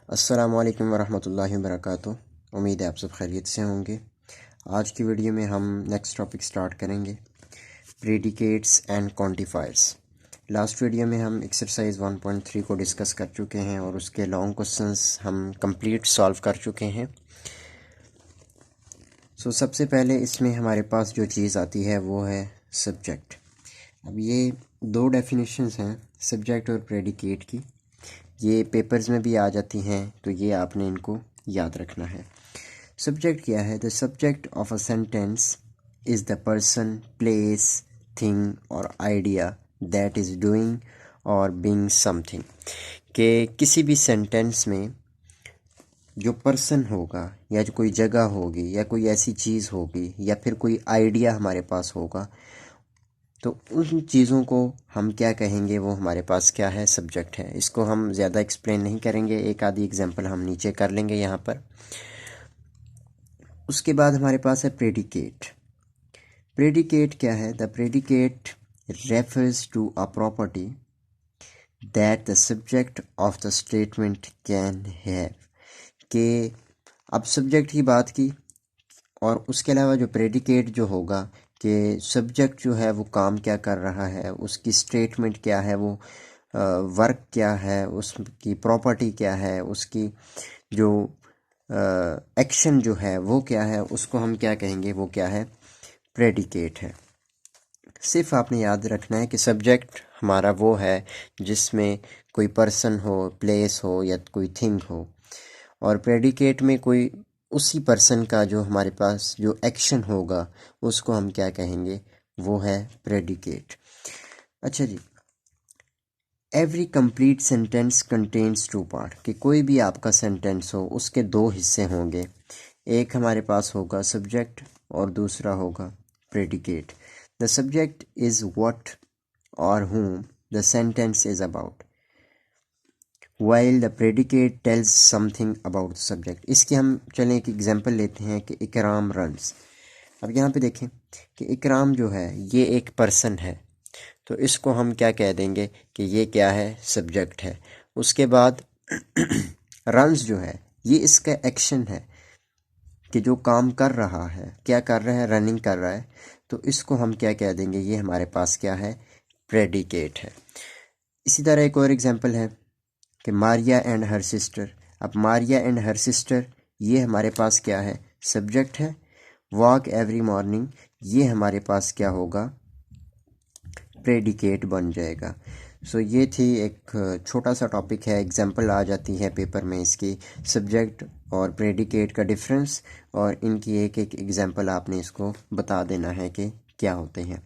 अस्सलामु अलैकुम वरहमतुल्लाहि वबरकातुहू। उम्मीद है आप सब खैरियत से होंगे। आज की वीडियो में हम नेक्स्ट टॉपिक स्टार्ट करेंगे, predicates and quantifiers. Last video में हम एक्सरसाइज 1.3 को डिस्कस कर चुके हैं और उसके लॉन्ग क्वेश्चंस हम कंप्लीट सॉल्व कर चुके हैं। सबसे पहले इसमें हमारे पास जो चीज़ आती है वो है सब्जेक्ट। अब ये दो डेफिनेशंस हैं सब्जेक्ट और प्रेडिकेट की, ये पेपर्स में भी आ जाती हैं, तो ये आपने इनको याद रखना है। सब्जेक्ट क्या है? The subject of a sentence is the person, place, thing और आइडिया दैट इज़ डूइंग और बीइंग समथिंग। कि किसी भी सेंटेंस में जो पर्सन होगा या जो कोई जगह होगी या कोई ऐसी चीज़ होगी या फिर कोई आइडिया हमारे पास होगा, तो उन चीज़ों को हम क्या कहेंगे, वो हमारे पास क्या है, सब्जेक्ट है। इसको हम ज़्यादा एक्सप्लेन नहीं करेंगे, एक आधी एग्जांपल हम नीचे कर लेंगे यहाँ पर। उसके बाद हमारे पास है प्रेडिकेट। प्रेडिकेट क्या है? The predicate refers to a property that the subject of the statement can have. के अब सब्जेक्ट की बात की और उसके अलावा जो प्रेडिकेट जो होगा कि सब्जेक्ट जो है वो काम क्या कर रहा है, उसकी स्टेटमेंट क्या है, वो वर्क क्या है, उसकी प्रॉपर्टी क्या है, उसकी जो एक्शन जो है वो क्या है, उसको हम क्या कहेंगे, वो क्या है, प्रेडिकेट है। सिर्फ आपने याद रखना है कि सब्जेक्ट हमारा वो है जिसमें कोई पर्सन हो, प्लेस हो या कोई थिंग हो, और प्रेडिकेट में कोई उसी पर्सन का जो हमारे पास जो एक्शन होगा उसको हम क्या कहेंगे, वो है प्रेडिकेट। अच्छा जी, every complete sentence contains two part. कि कोई भी आपका सेंटेंस हो उसके दो हिस्से होंगे, एक हमारे पास होगा सब्जेक्ट और दूसरा होगा predicate. The subject is what और whom the sentence is about, while the predicate tells something about the subject. इसकी हम चलें एक एग्जांपल लेते हैं कि इकराम रन्स। अब यहाँ पे देखें कि इकराम जो है ये एक पर्सन है, तो इसको हम क्या कह देंगे कि ये क्या है, सब्जेक्ट है। उसके बाद रन्स जो है ये इसका एक्शन है कि जो काम कर रहा है, क्या कर रहा है, रनिंग कर रहा है, तो इसको हम क्या कह देंगे, ये हमारे पास क्या है, प्रेडिकेट है। इसी तरह एक और एग्जांपल है कि मारिया एंड हर सिस्टर। अब मारिया एंड हर सिस्टर ये हमारे पास क्या है, सब्जेक्ट है। वॉक एवरी मॉर्निंग ये हमारे पास क्या होगा, प्रेडिकेट बन जाएगा। ये थी एक छोटा सा टॉपिक है, एग्जांपल आ जाती है पेपर में इसकी, सब्जेक्ट और प्रेडिकेट का डिफरेंस, और इनकी एक एक एग्जांपल आपने इसको बता देना है कि क्या होते हैं।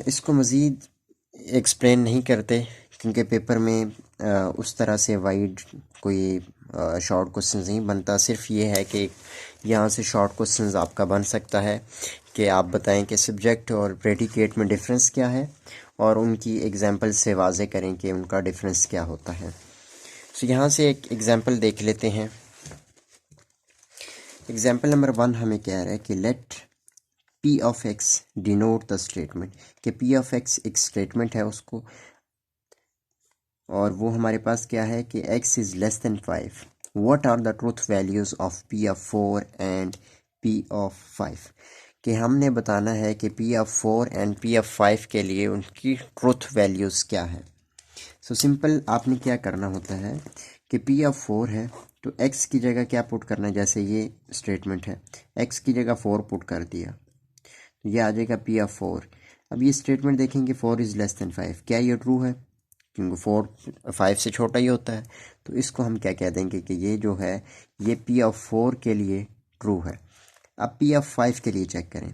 इसको मज़ीद एक्सप्लेन नहीं करते क्योंकि पेपर में उस तरह से वाइड कोई शॉर्ट क्वेश्चंस नहीं बनता। सिर्फ ये है कि यहाँ से शॉर्ट क्वेश्चंस आपका बन सकता है कि आप बताएं कि सब्जेक्ट और प्रेडिकेट में डिफरेंस क्या है और उनकी एग्जांपल से वाज़े करें कि उनका डिफरेंस क्या होता है। यहाँ से एक एग्जांपल देख लेते हैं। एग्जांपल नंबर 1 हमें कह रहा है कि let P of x denote the statement. कि P ऑफ x एक स्टेटमेंट है उसको, और वो हमारे पास क्या है कि x is less than 5। What are the truth values of P of 4 and P of 5। कि हमने बताना है कि P of 4 and P of 5 के लिए उनकी ट्रूथ वैल्यूज़ क्या है। सिंपल आपने क्या करना होता है कि P ऑफ 4 है तो x की जगह क्या पुट करना है, जैसे ये स्टेटमेंट है, x की जगह 4 पुट कर दिया, तो ये आ जाएगा P ऑफ 4। अब ये स्टेटमेंट देखेंगे 4 इज़ लेस देन 5, क्या ये ट्रू है? क्योंकि 4 5 से छोटा ही होता है, तो इसको हम क्या कह देंगे कि ये जो है ये P ऑफ 4 के लिए ट्रू है। अब P ऑफ 5 के लिए चेक करें,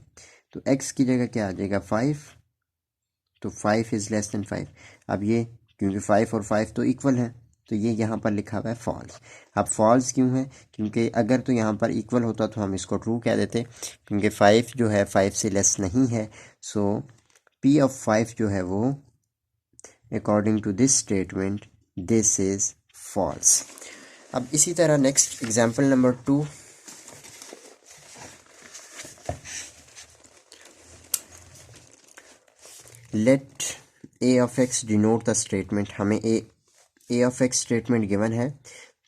तो x की जगह क्या आ जाएगा 5, तो 5 इज़ लेस देन 5। अब ये क्योंकि 5 और 5 तो इक्वल है, तो ये यहाँ पर लिखा हुआ है फॉल्स। अब फॉल्स क्यों है? क्योंकि अगर तो यहाँ पर इक्वल होता तो हम इसको ट्रू कह देते, क्योंकि 5 जो है 5 से लेस नहीं है। P ऑफ 5 जो है वो according to this statement this is false. अब इसी तरह next example number 2, let A of x denote the statement. हमें A A of x statement given है।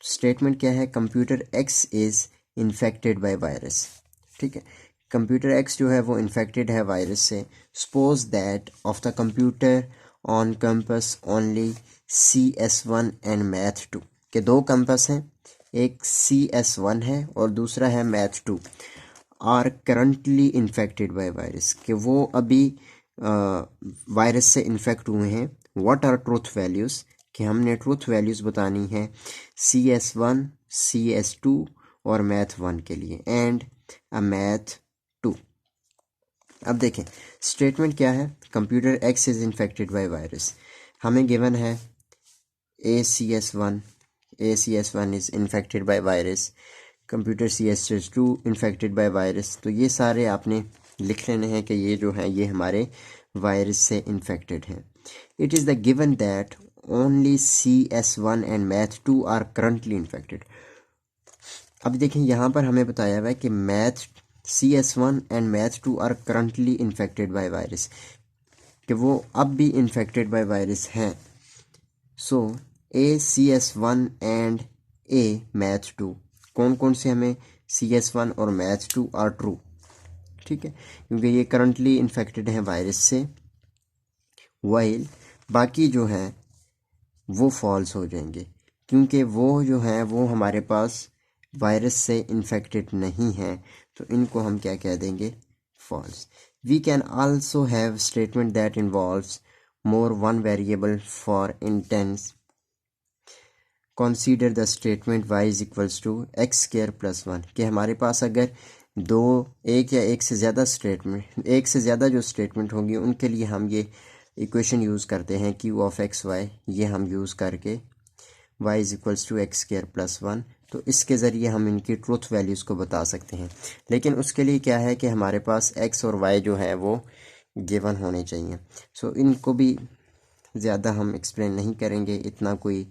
स्टेटमेंट क्या है, computer x is infected by virus. ठीक है, कंप्यूटर एक्स जो है वो इन्फेक्टेड है वायरस से। Suppose that of the computer on campus only CS1 and math 2 के दो कैंपस हैं, एक CS1 है और दूसरा है math 2, are currently infected by virus, कि वो अभी वायरस से इन्फेक्ट हुए हैं। व्हाट आर ट्रूथ वैल्यूज़, कि हमने ट्रूथ वैल्यूज़ बतानी है CS1, CS2 और मैथ 1 के लिए एंड अ मैथ 2। अब देखें स्टेटमेंट क्या है, computer x is infected by virus, हमें गिवन है ACS1 is infected by virus, computer CS2 infected by virus. तो ये सारे आपने लिख लेने हैं कि ये जो है ये हमारे वायरस से इन्फेक्टेड हैं। It is the given that only CS1 and math 2 are currently infected. अब देखें यहाँ पर हमें बताया हुआ है कि math CS1 and math 2 are currently infected by virus, कि वो अब भी इन्फेक्टेड बाय वायरस हैं। सो CS1 एंड मैथ 2 कौन कौन से हमें CS1 और मैथ 2 आर ट्रू। ठीक है, क्योंकि ये करंटली इन्फेक्टेड हैं वायरस से, वाइल बाकी जो हैं वो फॉल्स हो जाएंगे, क्योंकि वो जो हैं वो हमारे पास वायरस से इन्फेक्टेड नहीं हैं, तो इनको हम क्या कह देंगे, false. We can also have statement that involves more one variable for instance. Consider the statement y is equals to x square plus 1, कि हमारे पास अगर एक या एक से ज़्यादा स्टेटमेंट, एक से ज़्यादा जो स्टेटमेंट होंगी उनके लिए हम ये इक्वेशन यूज़ करते हैं q ऑफ एक्स वाई, ये हम यूज़ करके y is equals to x square plus 1, तो इसके ज़रिए हम इनकी ट्रूथ वैल्यूज़ को बता सकते हैं। लेकिन उसके लिए क्या है कि हमारे पास x और y जो है वो गिवन होने चाहिए। सो इनको भी ज़्यादा हम एक्सप्लेन नहीं करेंगे, इतना कोई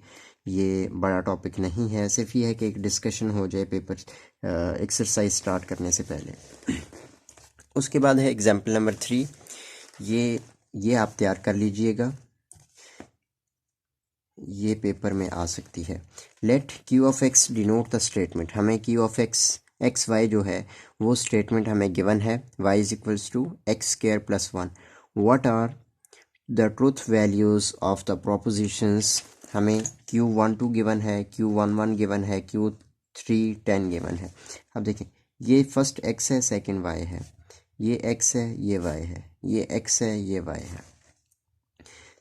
ये बड़ा टॉपिक नहीं है, सिर्फ ये है कि एक डिस्कशन हो जाए पेपर एक्सरसाइज स्टार्ट करने से पहले। उसके बाद है एग्जाम्पल नंबर 3, ये आप तैयार कर लीजिएगा, ये पेपर में आ सकती है। Let q of x denote the statement, हमें q ऑफ एक्स वाई जो है वो स्टेटमेंट हमें गिवन है, y is equals to x square plus 1। What are the truth values of the propositions, हमें Q12 गिवन है, Q11 गिवन है, Q310 given है। अब देखें ये फर्स्ट x है, सेकंड y है, ये x है, ये y है, ये x है, ये y है।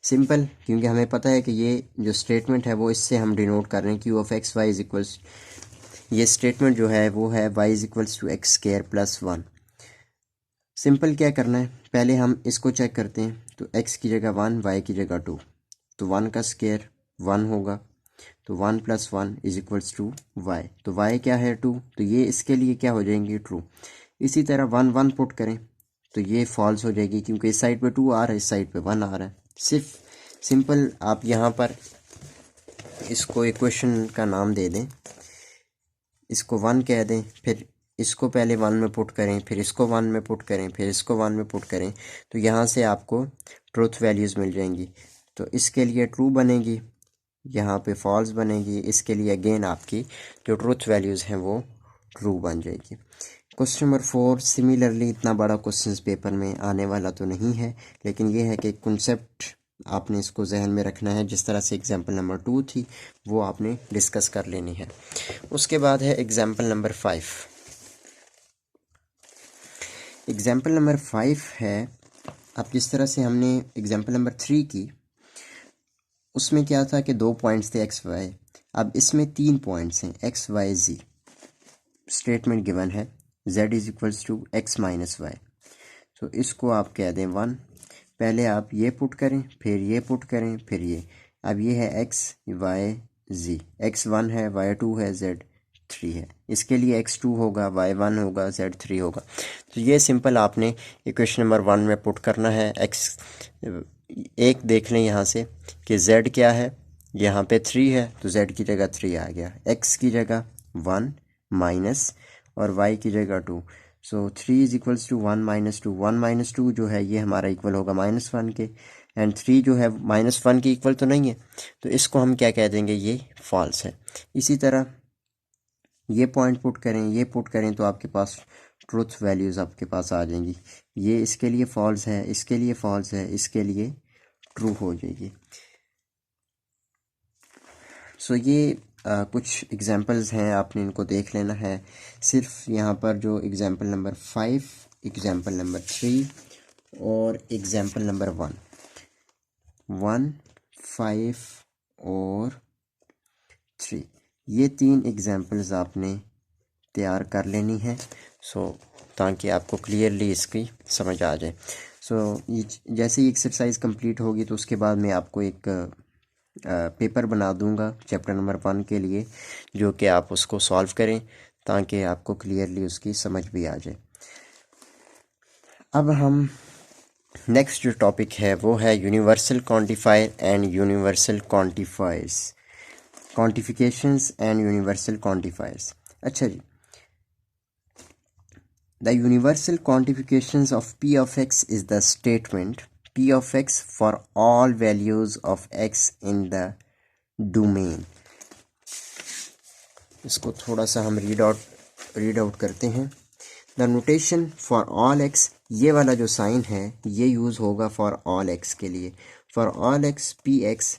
सिंपल, क्योंकि हमें पता है कि ये जो स्टेटमेंट है वो इससे हम डिनोट कर रहे हैं q of x y is equals, ये स्टेटमेंट जो है वो है y is equals to x square plus 1। Simple क्या करना है, पहले हम इसको चेक करते हैं, तो x की जगह 1, y की जगह 2, तो 1 का स्क्वायर 1 होगा, तो 1 plus 1 is equals to y, तो y क्या है 2, तो ये इसके लिए क्या हो जाएंगे, ट्रू। इसी तरह 1 1 पुट करें तो ये फॉल्स हो जाएगी, क्योंकि इस साइड पे 2 आ रहा है, इस साइड पे 1 आ रहा है। सिंपल आप यहाँ पर इसको इक्वेशन का नाम दे दें, इसको 1 कह दें, फिर इसको पहले 1 में पुट करें, फिर इसको 1 में पुट करें, फिर इसको 1 में पुट करें, तो यहाँ से आपको ट्रूथ वैल्यूज़ मिल जाएंगी। तो इसके लिए ट्रू बनेगी, यहाँ पे फॉल्स बनेगी, इसके लिए अगेन आपकी जो ट्रूथ वैल्यूज़ हैं वो ट्रू बन जाएगी। क्वेश्चन नंबर 4 सिमिलरली इतना बड़ा क्वेश्चन पेपर में आने वाला तो नहीं है, लेकिन ये है कि कॉन्सेप्ट आपने इसको जहन में रखना है, जिस तरह से एग्जाम्पल नंबर 2 थी वो आपने डिस्कस कर लेनी है। उसके बाद है एग्जाम्पल नंबर 5। एग्जाम्पल नंबर 5 है, अब जिस तरह से हमने एग्जाम्पल नंबर 3 की, उसमें क्या था कि 2 पॉइंट्स थे एक्स वाई, अब इसमें 3 पॉइंट्स हैं x y z. Statement given है z is equals to x minus y, तो इसको आप कह दें 1। पहले आप ये पुट करें, फिर ये पुट करें, फिर ये, अब ये है x y z, x1 है, y2 है, z3 है, इसके लिए x2 होगा, y1 होगा, z3 होगा। तो ये सिंपल आपने इक्वेशन नंबर 1 में पुट करना है। x एक देख लें यहाँ से कि z क्या है, यहाँ पे 3 है, तो z की जगह 3 आ गया, x की जगह 1 माइनस और y की जगह 2, so 3 is equals to 1 minus 2, 1 minus 2 जो है ये हमारा इक्वल होगा -1 के, एंड 3 जो है -1 के इक्वल तो नहीं है, तो इसको हम क्या कह देंगे, ये फॉल्स है। इसी तरह ये पॉइंट पुट करें, ये पुट करें, तो आपके पास ट्रुथ वैल्यूज़ आपके पास आ जाएंगी। ये इसके लिए फॉल्स है, इसके लिए फॉल्स है, इसके लिए ट्रू हो जाएगी। सो ये कुछ एग्जांपल्स हैं, आपने इनको देख लेना है। सिर्फ यहाँ पर जो एग्जांपल नंबर 5, एग्जांपल नंबर 3 और एग्जांपल नंबर 1, 5 और 3, ये 3 एग्जांपल्स आपने तैयार कर लेनी है, ताकि आपको क्लियरली इसकी समझ आ जाए। ये जैसे ही एक्सरसाइज कंप्लीट होगी तो उसके बाद मैं आपको एक पेपर बना दूंगा चैप्टर नंबर 1 के लिए, जो कि आप उसको सॉल्व करें ताकि आपको क्लियरली उसकी समझ भी आ जाए। अब हम नेक्स्ट जो टॉपिक है वो है universal quantifier and universal quantifiers, quantifications and universal quantifiers. अच्छा जी, the universal quantifications of P of x is the statement P of x for all values of x in the domain। इसको थोड़ा सा हम read out करते हैं। The notation for all x, ये वाला जो साइन है ये यूज़ होगा फॉर ऑल एक्स के लिए। For all x p x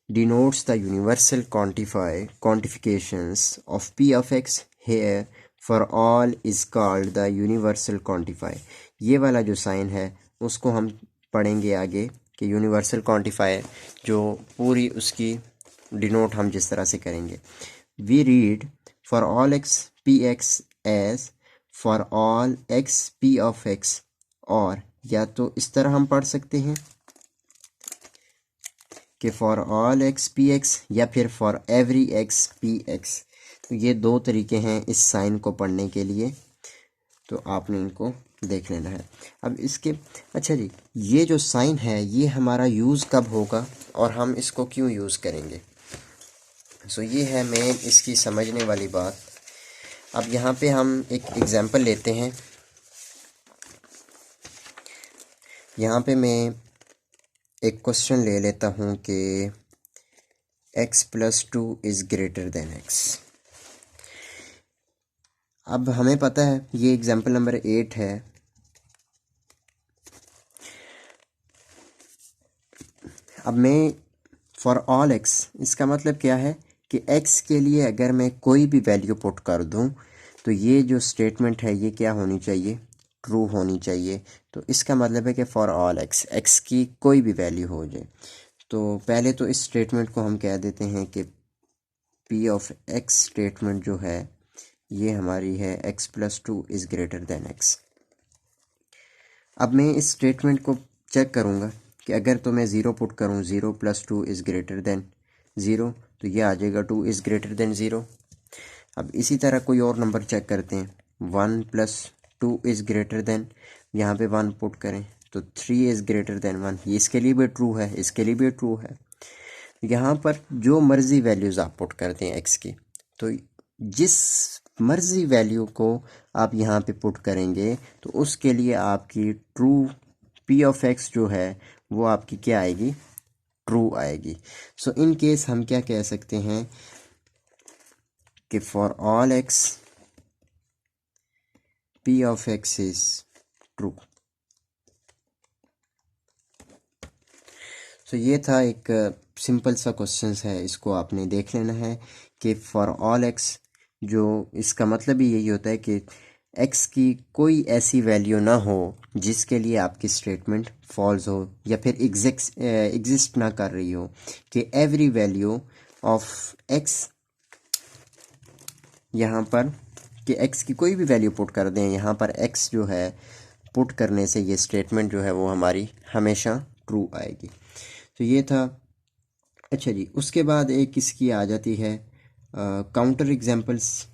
denotes the universal quantifications of P of x here for all is called the universal quantifier। ये वाला जो साइन है उसको हम पढ़ेंगे आगे कि यूनिवर्सल क्वांटिफायर जो पूरी उसकी डिनोट हम जिस तरह से करेंगे। We read for all x p x as for all x p of x, और या तो इस तरह हम पढ़ सकते हैं कि for all x p x, या फिर for every x p x. तो ये दो तरीके हैं इस साइन को पढ़ने के लिए, तो आपने इनको देख लेना है। अब इसके अच्छा जी, ये जो साइन है ये हमारा यूज़ कब होगा और हम इसको क्यों यूज़ करेंगे, ये है मेन इसकी समझने वाली बात। अब यहाँ पे हम एक एग्जांपल लेते हैं। यहाँ पे मैं एक क्वेश्चन ले लेता हूँ कि x+2 is greater than x। अब हमें पता है ये एग्जांपल नंबर 8 है। अब मैं फॉर ऑल x, इसका मतलब क्या है कि x के लिए अगर मैं कोई भी वैल्यू पुट कर दूं तो ये जो स्टेटमेंट है ये क्या होनी चाहिए, ट्रू होनी चाहिए। तो इसका मतलब है कि फॉर ऑल x की कोई भी वैल्यू हो जाए। तो पहले तो इस स्टेटमेंट को हम कह देते हैं कि P ऑफ x स्टेटमेंट जो है ये हमारी है x+2 is greater than x। अब मैं इस स्टेटमेंट को चेक करूँगा कि अगर तो मैं 0 पुट करूँ, 0+2 इज़ ग्रेटर देन 0, तो ये आ जाएगा 2 इज़ ग्रेटर देन 0। अब इसी तरह कोई और नंबर चेक करते हैं, 1+2 इज़ ग्रेटर देन, यहाँ पे 1 पुट करें तो 3 इज़ ग्रेटर देन 1, ये इसके लिए भी ट्रू है, इसके लिए भी ट्रू है। यहाँ पर जो मर्ज़ी वैल्यूज़ आप पुट करते हैं x की, तो जिस मर्ज़ी वैल्यू को आप यहाँ पे पुट करेंगे तो उसके लिए आपकी ट्रू P ऑफ x जो है वो आपकी क्या आएगी, ट्रू आएगी। इन केस हम क्या कह सकते हैं कि for all x P of x is true. ये था एक सिंपल सा क्वेश्चन है, इसको आपने देख लेना है कि फॉर ऑल x, जो इसका मतलब ही यही होता है कि x की कोई ऐसी वैल्यू ना हो जिसके लिए आपकी स्टेटमेंट फॉल्स हो या फिर एग्जिस्ट ना कर रही हो, कि एवरी वैल्यू ऑफ x, यहाँ पर कि x की कोई भी वैल्यू पुट कर दें, यहाँ पर x जो है पुट करने से ये स्टेटमेंट जो है वो हमारी हमेशा ट्रू आएगी। तो ये था। अच्छा जी, उसके बाद एक इसकी आ जाती है काउंटर एग्जांपल्स,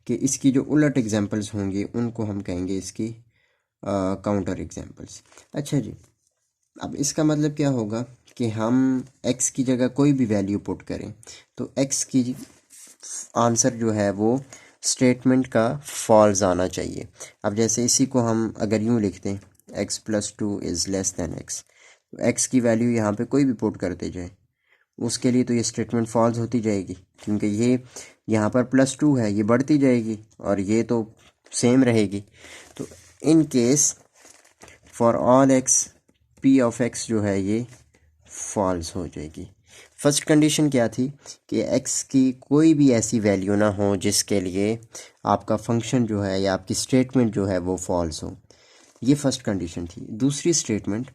कि इसकी जो उलट एग्जांपल्स होंगे उनको हम कहेंगे इसकी काउंटर एग्जांपल्स। अच्छा जी, अब इसका मतलब क्या होगा कि हम x की जगह कोई भी वैल्यू पुट करें तो x की आंसर जो है वो स्टेटमेंट का फॉल्स आना चाहिए। अब जैसे इसी को हम अगर यूँ लिखते हैं x plus 2 is less than x। तो x की वैल्यू यहाँ पे कोई भी पुट करते जाए, उसके लिए तो ये स्टेटमेंट फॉल्स होती जाएगी, क्योंकि ये यहाँ पर प्लस 2 है, ये बढ़ती जाएगी और ये तो सेम रहेगी। तो in case for all x p of x जो है ये फॉल्स हो जाएगी। फर्स्ट कंडीशन क्या थी कि x की कोई भी ऐसी वैल्यू ना हो जिसके लिए आपका फंक्शन जो है या आपकी स्टेटमेंट जो है वो फॉल्स हो, ये फर्स्ट कंडीशन थी। दूसरी स्टेटमेंट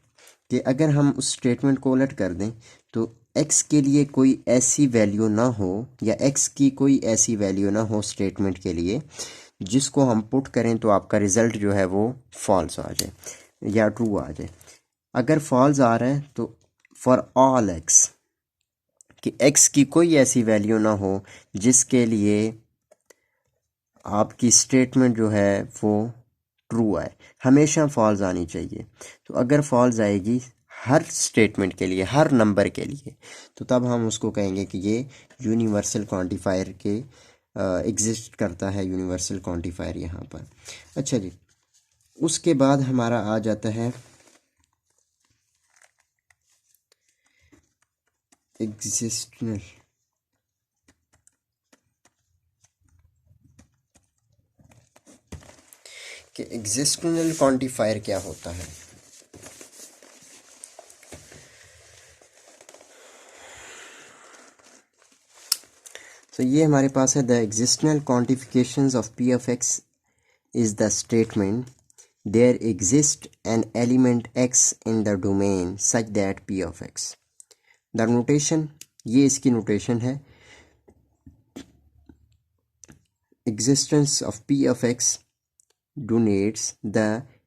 कि अगर हम उस स्टेटमेंट को उलट कर दें तो x के लिए कोई ऐसी वैल्यू ना हो या x की कोई ऐसी वैल्यू ना हो स्टेटमेंट के लिए जिसको हम पुट करें तो आपका रिज़ल्ट जो है वो फॉल्स आ जाए या ट्रू आ जाए। अगर फॉल्स आ रहा है तो फॉर ऑल x कि x की कोई ऐसी वैल्यू ना हो जिसके लिए आपकी स्टेटमेंट जो है वो ट्रू आए, हमेशा फॉल्स आनी चाहिए। तो अगर फॉल्स आएगी हर स्टेटमेंट के लिए, हर नंबर के लिए, तो तब हम उसको कहेंगे कि ये यूनिवर्सल क्वांटिफायर के एग्जिस्ट करता है, यूनिवर्सल क्वांटिफायर यहाँ पर। अच्छा जी, उसके बाद हमारा आ जाता है एग्जिस्टनल। कि एग्जिस्टनल क्वांटिफायर क्या होता है। तो ये हमारे पास है the existential quantifications of P of x is the statement there exist an element x in the domain such that P of x. The notation, ये इसकी नोटेशन है। Existence of P of x denotes the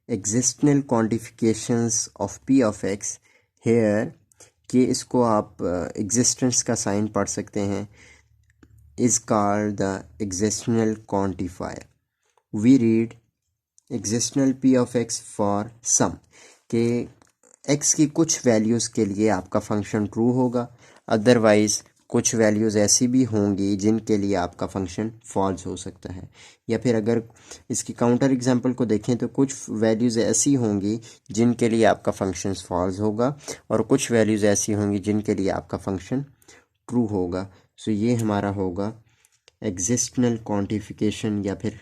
existential quantifications of p of x here, कि इसको आप existence का sign पढ़ सकते हैं, is called the existential quantifier. We read existential p of x for some, कि x की कुछ वैल्यूज़ के लिए आपका फंक्शन ट्रू होगा, अदरवाइज़ कुछ वैल्यूज़ ऐसी भी होंगी जिनके लिए आपका फंक्शन फॉल्स हो सकता है। या फिर अगर इसकी काउंटर एग्जांपल को देखें तो कुछ वैल्यूज़ ऐसी होंगी जिनके लिए आपका फंक्शन फॉल्स होगा और कुछ वैल्यूज़ ऐसी होंगी जिनके लिए आपका फंक्शन ट्रू होगा। सो ये हमारा होगा एग्जिस्टनल क्वांटिफिकेशन या फिर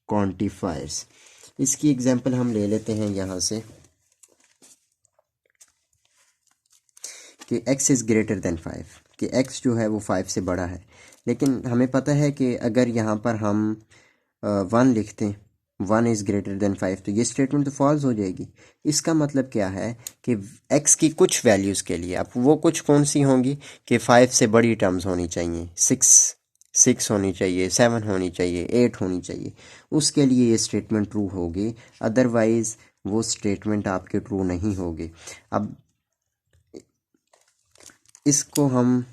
क्वांटिफायर्स। इसकी एग्जांपल हम ले लेते हैं यहाँ से कि x इज़ ग्रेटर देन 5, कि x जो है वो 5 से बड़ा है। लेकिन हमें पता है कि अगर यहाँ पर हम 1 लिखते हैं, 1 इज़ ग्रेटर देन 5, तो ये स्टेटमेंट तो फॉल्स हो जाएगी। इसका मतलब क्या है कि x की कुछ वैल्यूज़ के लिए, अब वो कुछ कौन सी होंगी कि 5 से बड़ी टर्म्स होनी चाहिए, 6 होनी चाहिए, 7 होनी चाहिए, 8 होनी चाहिए, उसके लिए ये स्टेटमेंट ट्रू होगी, अदरवाइज़ वो स्टेटमेंट आपके ट्रू नहीं होगी। अब इसको हम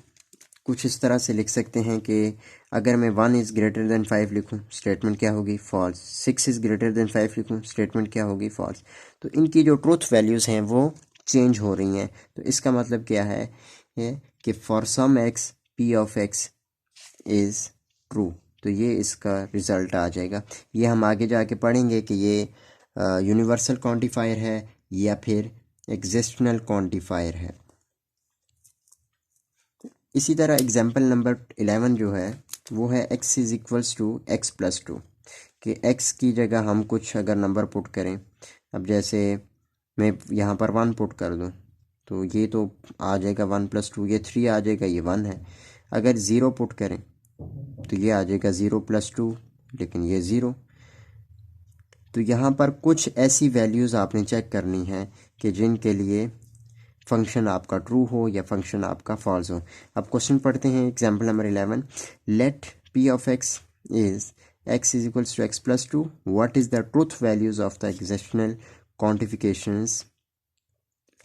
कुछ इस तरह से लिख सकते हैं कि अगर मैं 1 इज़ ग्रेटर देन 5 लिखूं, स्टेटमेंट क्या होगी, फॉल्स। 6 इज़ ग्रेटर देन 5 लिखूं, स्टेटमेंट क्या होगी, फॉल्स। तो इनकी जो ट्रूथ वैल्यूज़ हैं वो चेंज हो रही हैं। तो इसका मतलब क्या है कि for some x p of x is true, तो ये इसका रिज़ल्ट आ जाएगा। ये हम आगे जाके पढ़ेंगे कि ये यूनिवर्सल क्वांटिफायर है या फिर एग्जिस्टनल क्वांटिफायर है। इसी तरह एग्जाम्पल नंबर 11 जो है वो है x is equals to x plus 2, कि x की जगह हम कुछ अगर नंबर पुट करें, अब जैसे मैं यहाँ पर 1 पुट कर दूँ तो ये तो आ जाएगा 1 + 2, ये 3 आ जाएगा, ये 1 है। अगर 0 पुट करें तो ये आ जाएगा 0 + 2, लेकिन ये 0। तो यहाँ पर कुछ ऐसी वैल्यूज़ आपने चेक करनी है कि जिनके लिए फंक्शन आपका ट्रू हो या फंक्शन आपका फॉल्स हो। अब क्वेश्चन पढ़ते हैं, example number 11। Let p of x is x is equals to x plus 2, what is the truth values of the existential quantifications.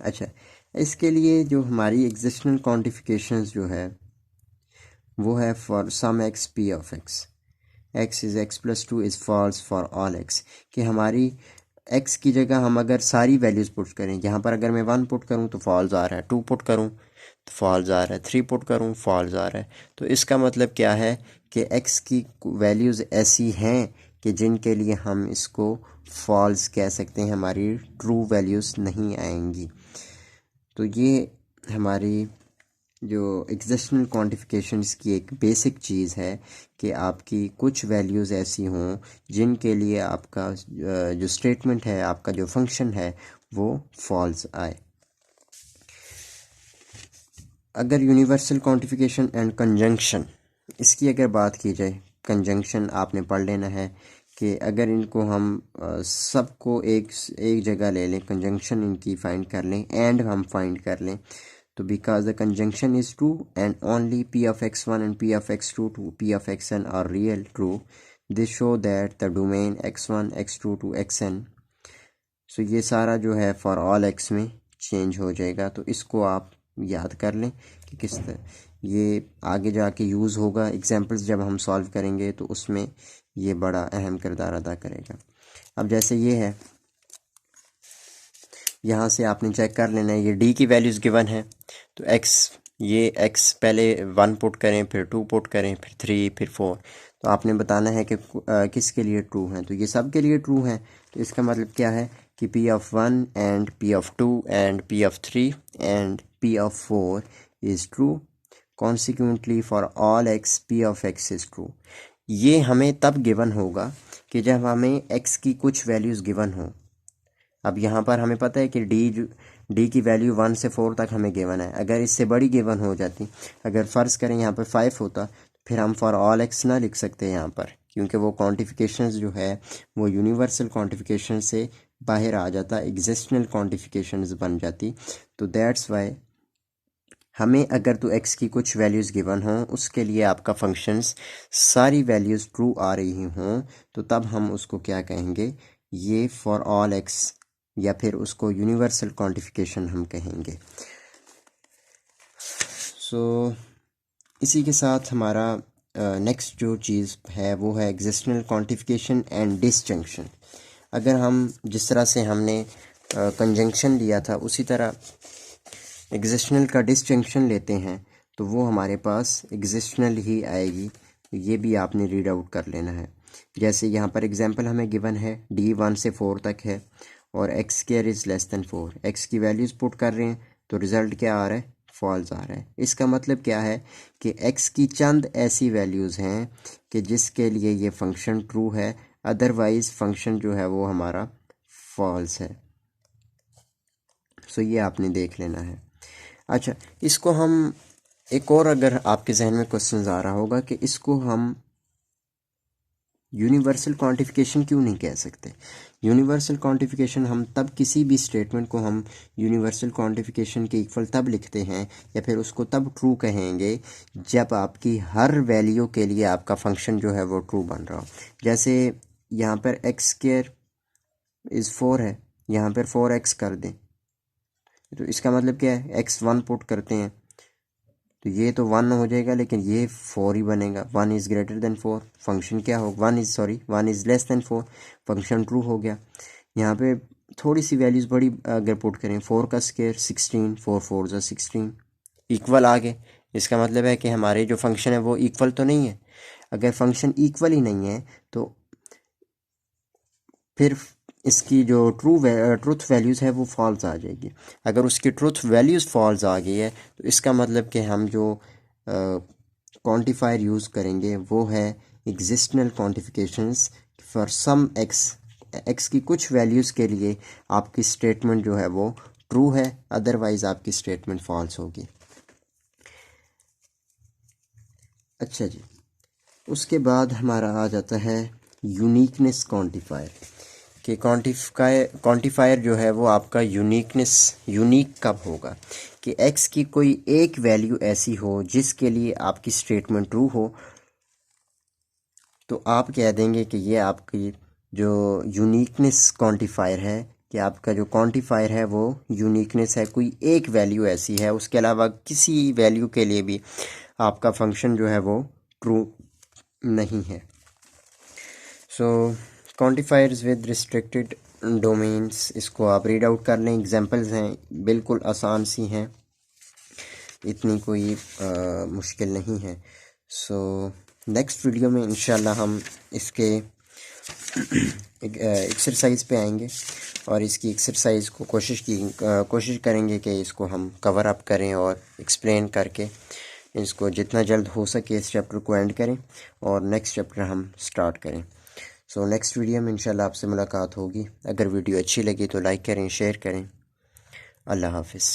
अच्छा, इसके लिए जो हमारी एग्जिस्टनल क्वांटिफिकेशंस जो है वो है for some x p of x is x plus 2 is false for all x, कि हमारी x की जगह हम अगर सारी वैल्यूज़ पुट करें, यहाँ पर अगर मैं 1 पुट करूँ तो फॉल्स आ रहा है, 2 पुट करूँ तो फॉल्स आ रहा है, 3 पुट करूँ फॉल्स आ रहा है। तो इसका मतलब क्या है कि x की वैल्यूज़ ऐसी हैं कि जिनके लिए हम इसको फॉल्स कह सकते हैं, हमारी ट्रू वैल्यूज़ नहीं आएंगी। तो ये हमारी जो एक्जिस्टेंशियल क्वांटिफिकेशंस की एक बेसिक चीज़ है कि आपकी कुछ वैल्यूज़ ऐसी हों जिनके लिए आपका जो स्टेटमेंट है, आपका जो फंक्शन है, वो फॉल्स आए। अगर यूनिवर्सल क्वांटिफिकेशन एंड कंजंक्शन, इसकी अगर बात की जाए, कंजंक्शन आपने पढ़ लेना है कि अगर इनको हम सबको एक जगह ले लें, कंजंक्शन इनकी फाइंड कर लें, एंड हम फाइंड कर लें, तो because the conjunction is true and only p of x1 and p of x2 to p of xn are real true, this show that the domain x1 x2 to xn, so ये सारा जो है for all x में change हो जाएगा। तो इसको आप याद कर लें कि किस तरह ये आगे जाके यूज़ होगा, एग्जाम्पल्स जब हम सॉल्व करेंगे तो उसमें ये बड़ा अहम किरदार अदा करेगा। अब जैसे ये है, यहाँ से आपने चेक कर लेना है, ये डी की वैल्यूज़ गिवन है, तो ये x पहले 1 पुट करें, फिर 2 पुट करें, फिर 3, फिर 4, तो आपने बताना है कि किसके लिए ट्रू हैं। तो ये सब के लिए ट्रू हैं, तो इसका मतलब क्या है कि p of 1 and p of 2 and p of 3 and p of 4 is true, consequently for all x p of x is true. ये हमें तब गिवन होगा कि जब हमें x की कुछ वैल्यूज़ गिवन हो। अब यहाँ पर हमें पता है कि डी की वैल्यू 1 से 4 तक हमें गिवन है। अगर इससे बड़ी गिवन हो जाती, अगर फ़र्ज़ करें यहाँ पर 5 होता, फिर हम फॉर ऑल एक्स ना लिख सकते यहाँ पर, क्योंकि वो क्वांटिफिकेशंस जो है वो यूनिवर्सल क्वांटिफिकेशन से बाहर आ जाता, एग्जिस्टेंशियल क्वांटिफिकेशंस बन जाती। तो दैट्स वाई हमें अगर तो x की कुछ वैल्यूज़ गिवन हों, उसके लिए आपका फंक्शंस सारी वैल्यूज़ ट्रू आ रही हों, तो तब हम उसको क्या कहेंगे, ये फॉर ऑल x, या फिर उसको यूनिवर्सल क्वांटिफिकेशन हम कहेंगे। सो इसी के साथ हमारा नेक्स्ट जो चीज़ है वो है एक्जिस्टेंशियल क्वांटिफिकेशन एंड डिसजंक्शन। अगर हम जिस तरह से हमने कंजंक्शन लिया था, उसी तरह एक्जिस्टेंशियल का डिसजंक्शन लेते हैं, तो वो हमारे पास एक्जिस्टेंशियल ही आएगी। तो ये भी आपने रीड आउट कर लेना है। जैसे यहाँ पर एग्जांपल हमें गिवन है, डी 1 से 4 तक है और x square is less than 4, x की वैल्यूज़ पुट कर रहे हैं, तो रिज़ल्ट क्या आ रहा है, फॉल्स आ रहा है। इसका मतलब क्या है कि एक्स की चंद ऐसी वैल्यूज़ हैं कि जिसके लिए ये फंक्शन ट्रू है, अदरवाइज़ फंक्शन जो है वो हमारा फॉल्स है। सो ये आपने देख लेना है। अच्छा, इसको हम एक और, अगर आपके जहन में क्वेश्चन आ रहा होगा कि इसको हम यूनिवर्सल क्वांटिफिकेशन क्यों नहीं कह सकते। यूनिवर्सल क्वांटिफिकेशन हम तब, किसी भी स्टेटमेंट को हम यूनिवर्सल क्वांटिफिकेशन के इक्वल तब लिखते हैं, या फिर उसको तब ट्रू कहेंगे जब आपकी हर वैल्यू के लिए आपका फंक्शन जो है वो ट्रू बन रहा हो। जैसे यहाँ पर एक्स स्क्वायर इज़ 4 है, यहाँ पर 4x कर दें, तो इसका मतलब क्या है, x1 पुट करते हैं तो ये तो 1 हो जाएगा, लेकिन ये 4 ही बनेगा। 1 इज़ ग्रेटर देन 4, फंक्शन क्या हो, 1 is less then 4, function true हो गया। यहाँ पे थोड़ी सी वैल्यूज़ बड़ी अगर पुट करें, 4 का स्क्वायर 16, 4 4 ज़ा 16, इक्वल आ गए। इसका मतलब है कि हमारे जो फंक्शन है वो इक्वल तो नहीं है। अगर फंक्शन इक्वल ही नहीं है तो फिर इसकी जो ट्रूथ वैल्यूज़ है वो फॉल्स आ जाएगी। अगर उसकी ट्रूथ वैल्यूज़ फॉल्स आ गई है तो इसका मतलब कि हम जो क्वांटिफायर यूज़ करेंगे वो है एक्जिस्टेंशियल क्वांटिफिकेशंस फॉर सम एक्स की कुछ वैल्यूज़ के लिए आपकी स्टेटमेंट जो है वो ट्रू है, अदरवाइज़ आपकी स्टेटमेंट फॉल्स होगी। अच्छा जी, उसके बाद हमारा आ जाता है यूनिकनेस क्वांटिफायर। कि क्वांटिफायर जो है वो आपका यूनिक कब होगा, कि x की कोई एक वैल्यू ऐसी हो जिसके लिए आपकी स्टेटमेंट ट्रू हो, तो आप कह देंगे कि ये आपकी जो यूनिकनेस क्वांटिफायर है, कि आपका जो क्वांटिफायर है वो यूनिकनेस है, कोई एक वैल्यू ऐसी है, उसके अलावा किसी वैल्यू के लिए भी आपका फंक्शन जो है वो ट्रू नहीं है। सो क्वांटिफायर्स विद रिस्ट्रिक्टेड डोमेन्स, इसको आप रीड आउट कर लें। एग्जांपल्स हैं, बिल्कुल आसान सी हैं, इतनी कोई मुश्किल नहीं है। सो नेक्स्ट वीडियो में इंशाल्लाह हम इसके एक एक्सरसाइज पे आएंगे और इसकी एक्सरसाइज को कोशिश करेंगे कि इसको हम कवर अप करें और एक्सप्लेन करके इसको जितना जल्द हो सके इस चैप्टर को एंड करें और नेक्स्ट चैप्टर हम स्टार्ट करें। सो नेक्स्ट वीडियो में इंशाल्लाह आपसे मुलाकात होगी। अगर वीडियो अच्छी लगी तो लाइक करें, शेयर करें। अल्लाह हाफिज़।